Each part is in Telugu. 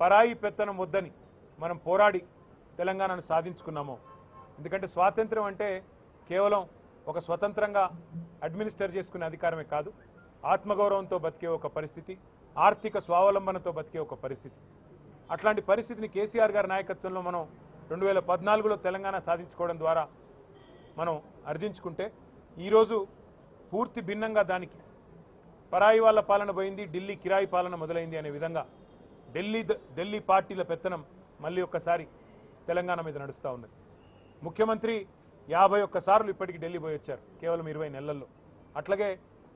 పరాయి పెత్తనం వద్దని మనం పోరాడి తెలంగాణను సాధించుకున్నామో. ఎందుకంటే స్వాతంత్రం అంటే కేవలం ఒక స్వతంత్రంగా అడ్మినిస్టర్ చేసుకునే అధికారమే కాదు, ఆత్మగౌరవంతో బతికే ఒక పరిస్థితి, ఆర్థిక స్వావలంబనతో బతికే ఒక పరిస్థితి. అట్లాంటి పరిస్థితిని కేసీఆర్ గారి నాయకత్వంలో మనం 2014లో తెలంగాణ సాధించుకోవడం ద్వారా మనం అర్జించుకుంటే ఈరోజు పూర్తి భిన్నంగా దానికి పరాయి వాళ్ళ పాలన పోయింది, ఢిల్లీ కిరాయి పాలన మొదలైంది అనే విధంగా ఢిల్లీ పార్టీల పెత్తనం మళ్ళీ ఒక్కసారి తెలంగాణ మీద నడుస్తూ ఉన్నది. ముఖ్యమంత్రి 51 సార్లు ఇప్పటికి ఢిల్లీ పోయి వచ్చారు కేవలం 20 నెలల్లో. అట్లాగే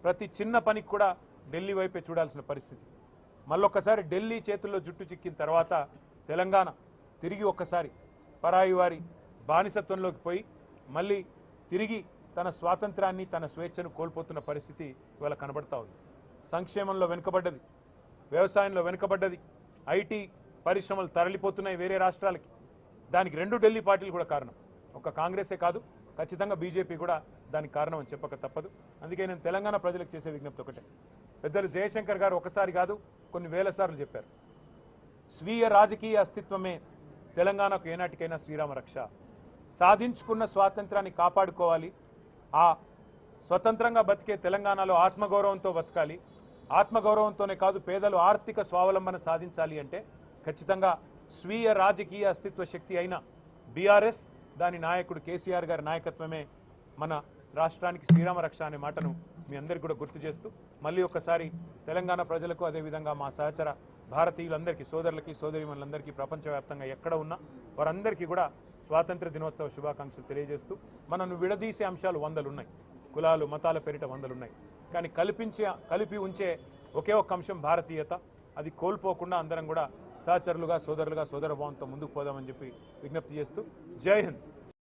ప్రతి చిన్న పనికి కూడా ఢిల్లీ వైపే చూడాల్సిన పరిస్థితి. మళ్ళొక్కసారి ఢిల్లీ చేతుల్లో జుట్టు చిక్కిన తర్వాత తెలంగాణ తిరిగి ఒక్కసారి పరాయి వారి బానిసత్వంలోకి పోయి మళ్ళీ తిరిగి తన స్వాతంత్రాన్ని తన స్వేచ్ఛను కోల్పోతున్న పరిస్థితి ఇవాళ కనబడతా ఉంది. సంక్షేమంలో వెనుకబడ్డది, వ్యవసాయంలో వెనుకబడ్డది, ఐటీ పరిశ్రమలు తరలిపోతున్నాయి వేరే రాష్ట్రాలకి. దానికి 2 ఢిల్లీ పార్టీలు కూడా కారణం. ఒక కాంగ్రెసే కాదు, ఖచ్చితంగా బీజేపీ కూడా దానికి కారణం అని చెప్పక తప్పదు. అందుకే నేను తెలంగాణ ప్రజలకు చేసే విజ్ఞప్తి ఒకటే. పెద్దలు జయశంకర్ గారు ఒకసారి కాదు కొన్ని వేల సార్లు చెప్పారు, స్వీయ రాజకీయ అస్తిత్వమే తెలంగాణకు ఏనాటికైనా శ్రీరామ రక్ష. సాధించుకున్న స్వాతంత్రాన్ని కాపాడుకోవాలి, ఆ స్వతంత్రంగా బతికే తెలంగాణలో ఆత్మగౌరవంతో బతకాలి. ఆత్మగౌరవంతోనే కాదు పేదలు ఆర్థిక స్వావలంబన సాధించాలి అంటే ఖచ్చితంగా స్వీయ రాజకీయ అస్తిత్వ శక్తి అయిన బీఆర్ఎస్, దాని నాయకుడు కేసీఆర్ గారి నాయకత్వమే మన రాష్ట్రానికి శ్రీరామ రక్ష అనే మాటను మీ అందరికీ కూడా గుర్తు చేస్తూ మళ్ళీ ఒక్కసారి తెలంగాణ ప్రజలకు అదేవిధంగా మా సహచర భారతీయులందరికీ, సోదరులకి సోదరీమణులందరికీ ప్రపంచవ్యాప్తంగా ఎక్కడ ఉన్నా వారందరికీ కూడా స్వాతంత్ర దినోత్సవ శుభాకాంక్షలు తెలియజేస్తూ, మనను విడదీసే అంశాలు 100 ఉన్నాయి, కులాలు మతాల పేరిట 100 ఉన్నాయి, కానీ కలిపి ఉంచే ఒకే ఒక్క అంశం భారతీయత. అది కోల్పోకుండా అందరం కూడా సహచరులుగా సోదరులుగా సోదరభావంతో ముందుకు పోదామని చెప్పి విజ్ఞప్తి చేస్తూ జై హింద్.